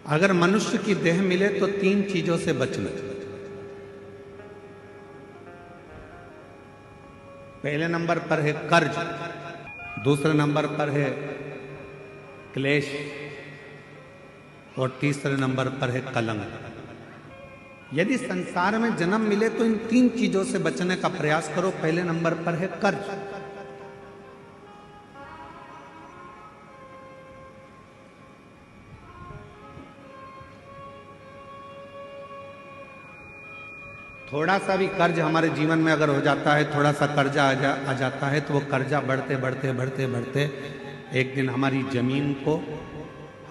अगर मनुष्य की देह मिले तो तीन चीजों से बचना। पहले नंबर पर है कर्ज, दूसरे नंबर पर है क्लेश और तीसरे नंबर पर है कलंक। यदि संसार में जन्म मिले तो इन तीन चीजों से बचने का प्रयास करो। पहले नंबर पर है कर्ज। थोड़ा सा भी कर्ज हमारे जीवन में अगर हो जाता है, थोड़ा सा कर्जा आ जाता है तो वो कर्जा बढ़ते बढ़ते बढ़ते बढ़ते एक दिन हमारी जमीन को,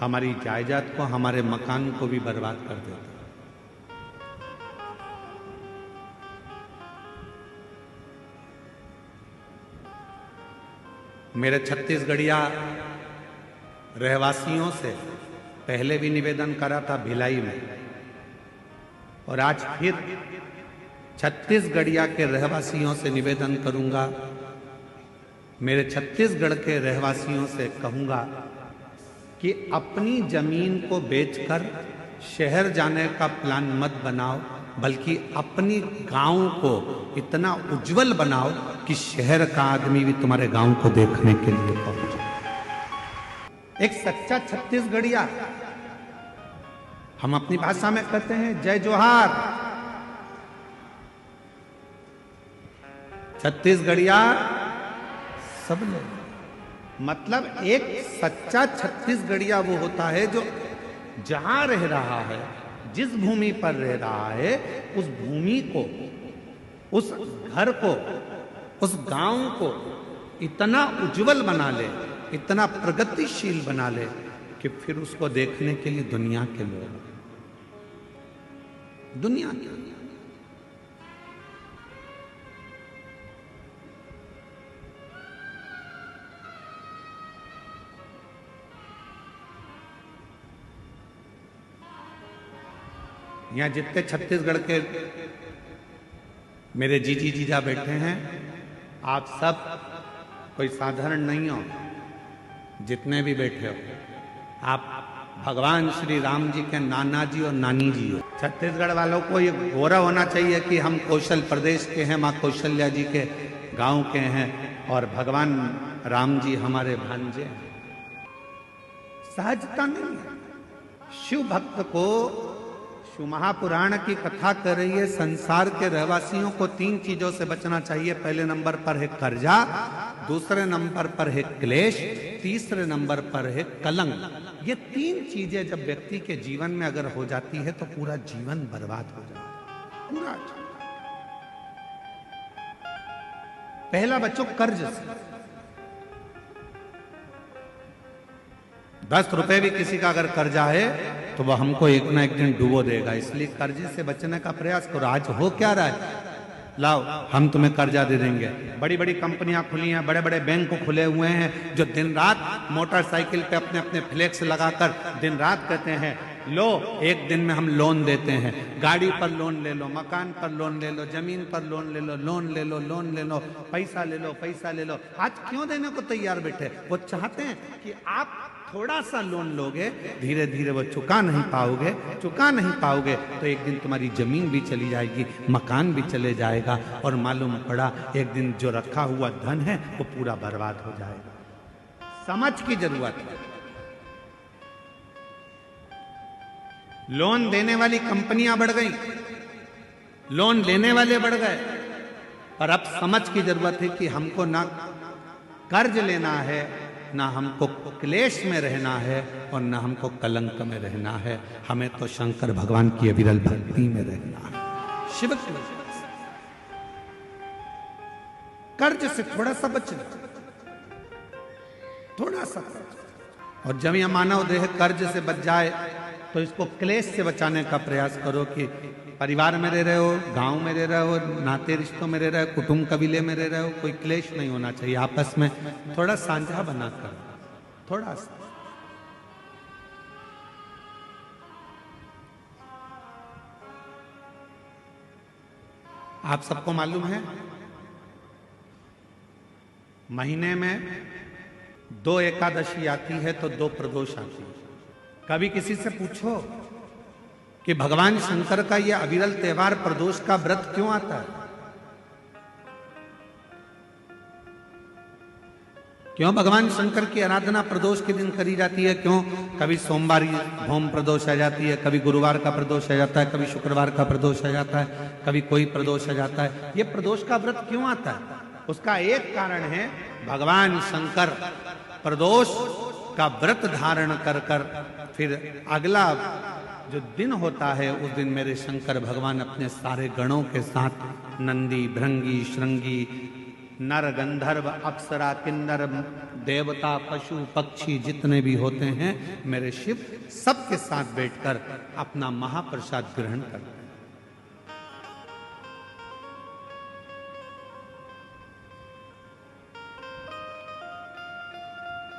हमारी जायदाद को, हमारे मकान को भी बर्बाद कर देता है। मेरे छत्तीसगढ़िया रहवासियों से पहले भी निवेदन करा था भिलाई में, और आज फिर छत्तीसगढ़िया के रहवासियों से निवेदन करूंगा, मेरे छत्तीसगढ़ के रहवासियों से कहूंगा कि अपनी जमीन को बेचकर शहर जाने का प्लान मत बनाओ, बल्कि अपनी गांव को इतना उज्जवल बनाओ कि शहर का आदमी भी तुम्हारे गांव को देखने के लिए पहुंचे। एक सच्चा छत्तीसगढ़िया, हम अपनी भाषा में कहते हैं जय जोहार। छत्तीसगढ़िया सब लोग, मतलब एक सच्चा छत्तीसगढ़िया वो होता है जो जहां रह रहा है, जिस भूमि पर रह रहा है, उस भूमि को, उस घर को, उस गांव को इतना उज्जवल बना ले, इतना प्रगतिशील बना ले कि फिर उसको देखने के लिए दुनिया के लोग, दुनिया के यहाँ जितने छत्तीसगढ़ के मेरे जीजी जीजा बैठे हैं, आप सब कोई साधारण नहीं हो। जितने भी बैठे हो, आप भगवान श्री राम जी के नाना जी और नानी जी हो। छत्तीसगढ़ वालों को ये गौरव होना चाहिए कि हम कौशल प्रदेश के हैं, माँ कौशल्या जी के गांव के हैं और भगवान राम जी हमारे भांजे हैं। सहजता नहीं है। शिव भक्त को शिव महापुराण की कथा कर रही है, संसार के रहवासियों को तीन चीजों से बचना चाहिए। पहले नंबर पर है कर्जा, दूसरे नंबर पर है क्लेश, तीसरे नंबर पर है कलंक। ये तीन चीजें जब व्यक्ति के जीवन में अगर हो जाती है तो पूरा जीवन बर्बाद हो जाता है, पूरा। पहला बच्चों कर्ज से। 10 रुपए भी किसी का अगर कर्जा है तो वह हमको एक ना एक दिन डुबो देगा, इसलिए कर्जे से बचने का प्रयास करो। आज हो क्या रहा है, लाओ हम तुम्हें कर्जा दे देंगे। बड़ी बड़ी कंपनियां खुली हैं, बड़े बड़े बैंक खुले हुए हैं, जो दिन रात मोटरसाइकिल पे अपने अपने फ्लेक्स लगाकर दिन रात कहते हैं लो एक दिन में हम लोन देते हैं। गाड़ी पर लोन ले लो, मकान पर लोन ले लो, जमीन पर लोन ले लो, लोन ले लो, लोन ले लो, पैसा ले लो, पैसा ले लो। आज क्यों देने को तैयार बैठे? वो चाहते हैं कि आप थोड़ा सा लोन लोगे, धीरे धीरे वो चुका नहीं पाओगे तो एक दिन तुम्हारी जमीन भी चली जाएगी, मकान भी चले जाएगा, और मालूम पड़ा एक दिन जो रखा हुआ धन है वो पूरा बर्बाद हो जाएगा। समझ की जरूरत है। लोन देने वाली कंपनियां बढ़ गई, लोन लेने वाले बढ़ गए, पर अब समझ की जरूरत है कि हमको ना कर्ज लेना है, ना हमको क्लेश में रहना है, और ना हमको कलंक में रहना है। हमें तो शंकर भगवान की अविरल भक्ति में रहना है, शिव की। कर्ज से थोड़ा सा बचना, थोड़ा सा। और जब यह मानव देह कर्ज से बच जाए तो इसको क्लेश से बचाने का प्रयास करो कि परिवार में रह रहे हो, गांव में रह रहे हो, नाते रिश्तों में रह रहे हो, कुटुंब कबीले में रह रहे हो, कोई क्लेश नहीं होना चाहिए। आपस में थोड़ा साझा बनाकर, थोड़ा सा। आप सबको मालूम है महीने में 2 एकादशी आती है तो 2 प्रदोष आती है। कभी किसी से पूछो कि भगवान शंकर का यह अविरल त्योहार प्रदोष का व्रत क्यों आता है? क्यों भगवान शंकर की आराधना प्रदोष के दिन करी जाती है? क्यों कभी सोमवार होम प्रदोष आ जाती है, कभी गुरुवार का प्रदोष आ जाता है, कभी शुक्रवार का प्रदोष आ जाता है, कभी कोई प्रदोष आ जाता है? ये प्रदोष का व्रत क्यों आता है? उसका एक कारण है, भगवान शंकर प्रदोष का व्रत धारण कर कर फिर अगला जो दिन होता है उस दिन मेरे शंकर भगवान अपने सारे गणों के साथ नंदी, भृंगी, श्रृंगी, नर, गंधर्व, अप्सरा, किन्नर, देवता, पशु, पक्षी जितने भी होते हैं मेरे शिव सबके साथ बैठकर अपना महाप्रसाद ग्रहण करते हैं।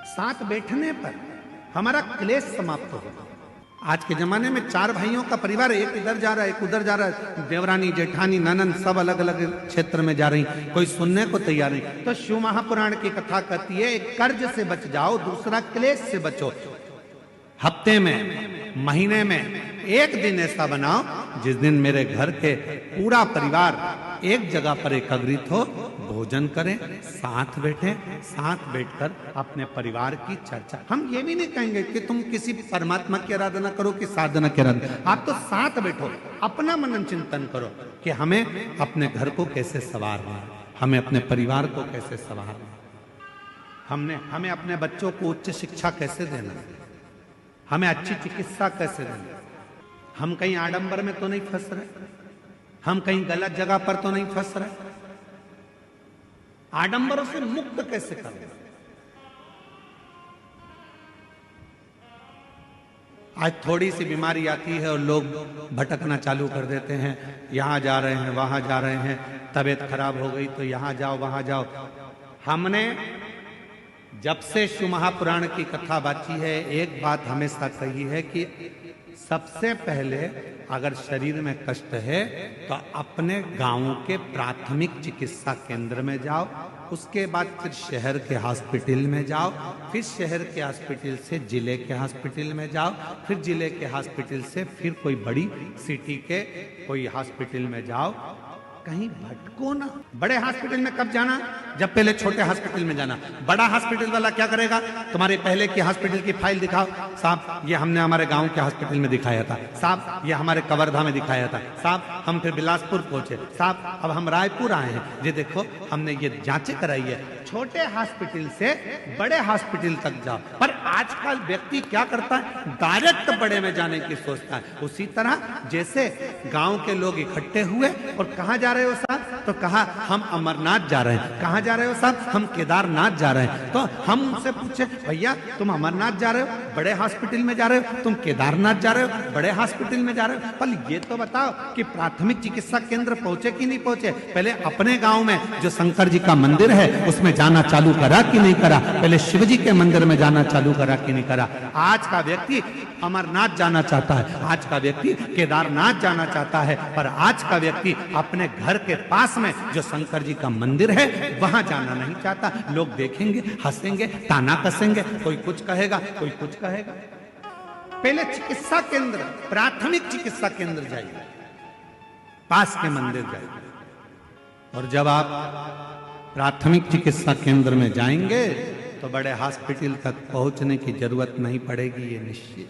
साथ बैठने पर हमारा क्लेश समाप्त होगा। आज के जमाने में 4 भाइयों का परिवार, एक इधर जा रहा है, एक उधर जा रहा है, देवरानी, जेठानी, ननन सब अलग अलग क्षेत्र में जा रही, कोई सुनने को तैयार नहीं। तो शिव महापुराण की कथा कहती है, एक कर्ज से बच जाओ, दूसरा क्लेश से बचो। हफ्ते में, महीने में एक दिन ऐसा बनाओ जिस दिन मेरे घर के पूरा परिवार एक जगह पर एकत्रित हो, भोजन करें, साथ बैठें, साथ बैठकर अपने परिवार की चर्चा। हम ये भी नहीं कहेंगे कि तुम किसी परमात्मा की आराधना करो कि साधना की आराधना, आप तो साथ बैठो, अपना मनन चिंतन करो कि हमें अपने घर को कैसे संवारना है, हमें अपने परिवार को कैसे संवारना है, हमें अपने बच्चों को उच्च शिक्षा कैसे देना है, हमें अच्छी चिकित्सा कैसे देना है। हम कहीं आडंबर में तो नहीं फंस रहे, हम कहीं गलत जगह पर तो नहीं फंस रहे, आडंबरों से मुक्त कैसे करें। आज थोड़ी सी बीमारी आती है और लोग भटकना चालू कर देते हैं, यहां जा रहे हैं, वहां जा रहे हैं, तबीयत खराब हो गई तो यहां जाओ, वहां जाओ। हमने जब से शिव महापुराण की कथा बाची है, एक बात हमेशा कही है कि सबसे पहले अगर शरीर में कष्ट है तो अपने गांव के प्राथमिक चिकित्सा केंद्र में जाओ, उसके बाद फिर शहर के हॉस्पिटल में जाओ, फिर शहर के हॉस्पिटल से जिले के हॉस्पिटल में जाओ, फिर जिले के हॉस्पिटल से फिर कोई बड़ी सिटी के कोई हॉस्पिटल में जाओ। कहीं भटको ना। बड़े हॉस्पिटल में कब जाना? जब पहले छोटे हॉस्पिटल में जाना। बड़ा हॉस्पिटल वाला क्या करेगा? तुम्हारे पहले की हॉस्पिटल की फाइल दिखाओ, साहब ये हमने हमारे गांव के हॉस्पिटल में दिखाया था, साहब ये हमारे कवर्धा में दिखाया था, साहब हम फिर बिलासपुर पहुंचे, साहब अब हम रायपुर आए हैं, ये देखो हमने ये जांचें कराई है। छोटे हॉस्पिटल से बड़े हॉस्पिटल तक जाओ। पर आजकल व्यक्ति क्या करता है? डायरेक्ट बड़े में जाने की सोचता है। उसी तरह जैसे गांव के लोग इकट्ठे हुए और कहां जा रहे हो साहब? तो कहा हम अमरनाथ जा रहे हैं। कहां जा रहे हो साहब? हम केदारनाथ जा रहे हैं। तो हम उनसे पूछे, भैया तुम अमरनाथ जा रहे हो, बड़े हॉस्पिटल में जा रहे हो, तुम केदारनाथ जा रहे हो, बड़े हॉस्पिटल में जा रहे हो, पर ये तो बताओ कि प्राथमिक चिकित्सा केंद्र पहुंचे कि नहीं पहुंचे? पहले अपने गांव में जो शंकर जी का मंदिर है उसमें जाना चालू करा कि नहीं करा? पहले शिव जी के मंदिर में जाना चालू करा कि नहीं करा? आज का व्यक्ति अमरनाथ जाना चाहता है, आज का व्यक्ति केदारनाथ जाना चाहता है, पर आज का व्यक्ति अपने घर के पास में जो शंकर जी का मंदिर है वहां जाना नहीं चाहता। लोग देखेंगे, हंसेंगे, ताना कसेंगे, कोई कुछ कहेगा, कोई कुछ कहेगा। पहले चिकित्सा केंद्र, प्राथमिक चिकित्सा केंद्र जाइए, पास के मंदिर जाइए, और जब आप प्राथमिक चिकित्सा केंद्र में जाएंगे तो बड़े हॉस्पिटल तक पहुंचने की जरूरत नहीं पड़ेगी, ये निश्चित।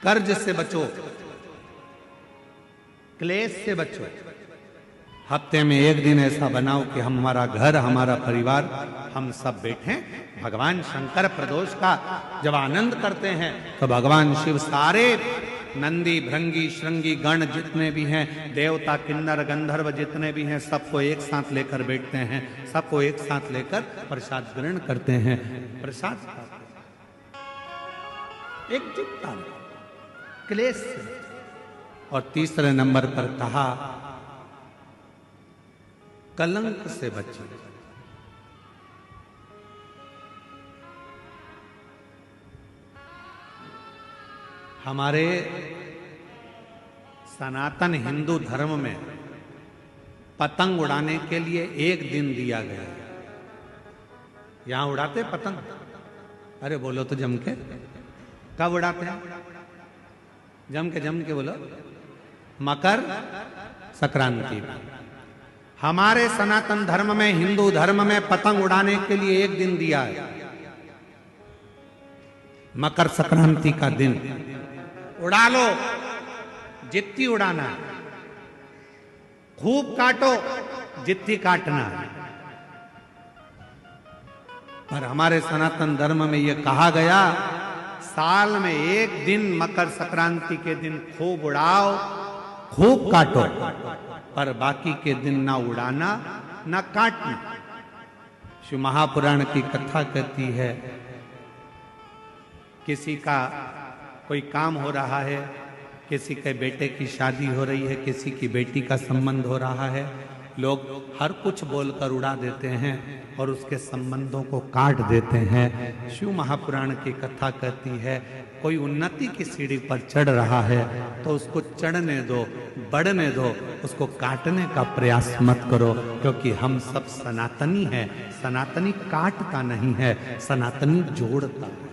कर्ज से बचो, क्लेश से बचो। हफ्ते में एक दिन ऐसा बनाओ कि हमारा घर, हमारा परिवार, हम सब बैठे भगवान शंकर प्रदोष का जब आनंद करते हैं तो भगवान शिव सारे नंदी, भृंगी, श्रृंगी गण जितने भी हैं, देवता, किन्नर, गंधर्व जितने भी हैं, सबको एक साथ लेकर बैठते हैं, सबको एक साथ लेकर प्रसाद ग्रहण करते हैं, प्रसाद एकजुटता में, क्लेश से। और तीसरे नंबर पर कहा कलंक से बचिए। हमारे सनातन हिंदू धर्म में पतंग उड़ाने के लिए एक दिन दिया गया है। यहां उड़ाते पतंग? अरे बोलो तो जम के। कब उड़ाते हैं? जम के बोलो। मकर संक्रांति। हमारे सनातन धर्म में, हिंदू धर्म में पतंग उड़ाने के लिए एक दिन दिया है, मकर संक्रांति का दिन। उड़ा लो जितनी उड़ाना है, खूब काटो जितनी काटना है। पर हमारे सनातन धर्म में यह कहा गया, साल में एक दिन मकर संक्रांति के दिन खूब उड़ाओ, खूब काटो, पर बाकी के दिन ना उड़ाना ना काटना। शिव महापुराण की कथा कहती है, किसी का कोई काम हो रहा है, किसी के बेटे की शादी हो रही है, किसी की बेटी का संबंध हो रहा है, लोग हर कुछ बोलकर उड़ा देते हैं और उसके संबंधों को काट देते हैं। शिव महापुराण की कथा कहती है, कोई उन्नति की सीढ़ी पर चढ़ रहा है तो उसको चढ़ने दो, बढ़ने दो, उसको काटने का प्रयास मत करो, क्योंकि हम सब सनातनी हैं। सनातनी काटता नहीं है, सनातनी जोड़ता है।